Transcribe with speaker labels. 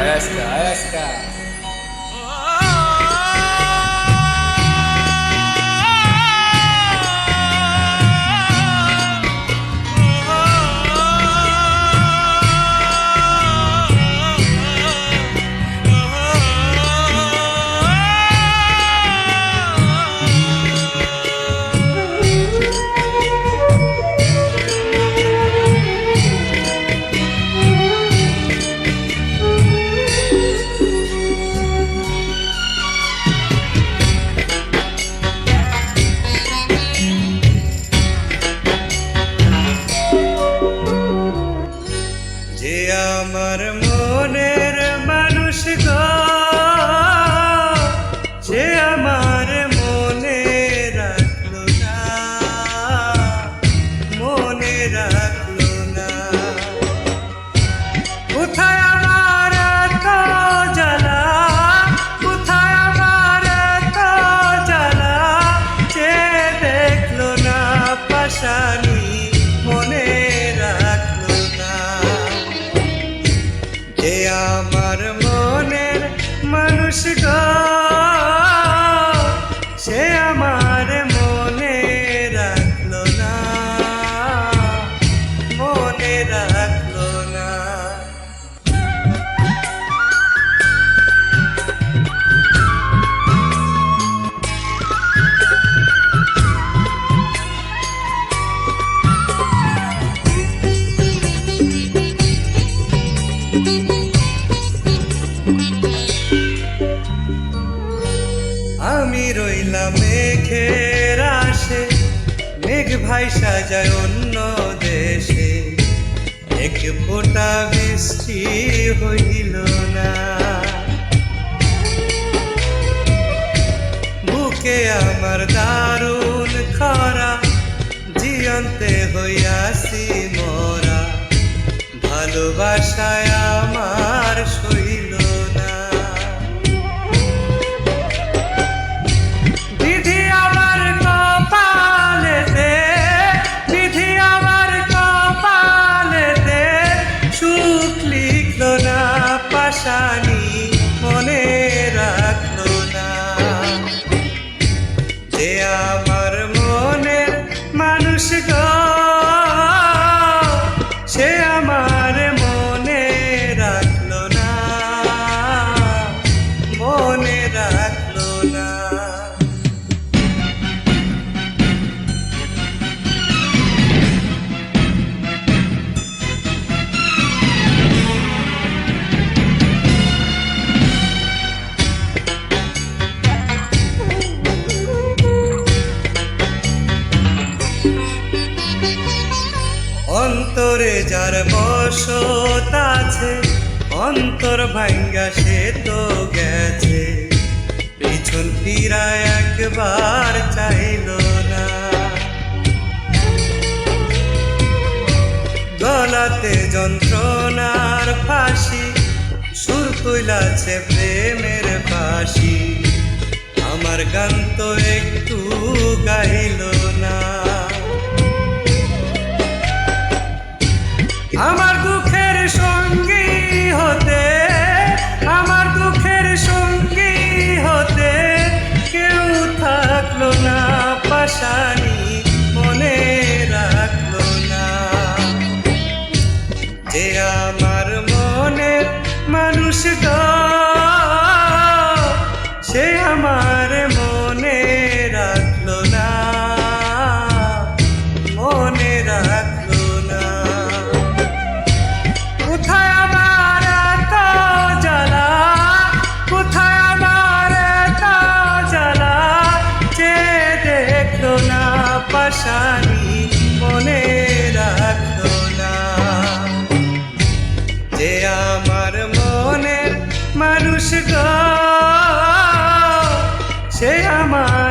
Speaker 1: Ayaska, Ayaska.
Speaker 2: আমার মনের মানুষ গো, সে আমার মনে রাখলো না, মনে রাখলো না। কোথায় আমার এত জ্বালা, কোথায় আমার এত জ্বালা, সে দেখলো না পাশানি মনে রাখলো না। যে আমার মনের মানুষ গো, সে আমার মনে রাখলো না, মনে রাখলো না। আমি রইলাম মেঘের আসে, মেঘ ভাইসা যায় অন্য দেশে, এক ফোঁটা বৃষ্টি হইল না। বুকে আমার দারুণ খরা, জিয়ন্তে হইয়াছি মরা, ভালোবাসায় আমার সইল না। পাশানি মনে রাখলো না। যে আমার মনের মানুষ গো, সে আমার মনে রাখলো না, মনে রাখলো না। অন্তরে যার বসত আছে, অন্তর ভাঙ্গা সে তো গেছে, পিছন ফিরা একবার চাইল না। গলাতে যন্ত্রণার ফাঁসি, সুর তুইলাছে প্রেমের বাঁশি, আমার গান তো একটু গাইল না। আমার দুঃখের সঙ্গী হতে, আমার দুঃখের সঙ্গী হতে কেউ থাকলো না, পাশানি মনে রাখলো না। যে আমার মনের মানুষ গো, সে আমার মনে রাখলো না, মনে রাখলো না। কোথায় আমার এত জ্বালা, কোথায় আমার এত জ্বালা, যে দেখলো না পাশানি মনে রাখলো না। যে আমার মনের মানুষ গো, সে আমার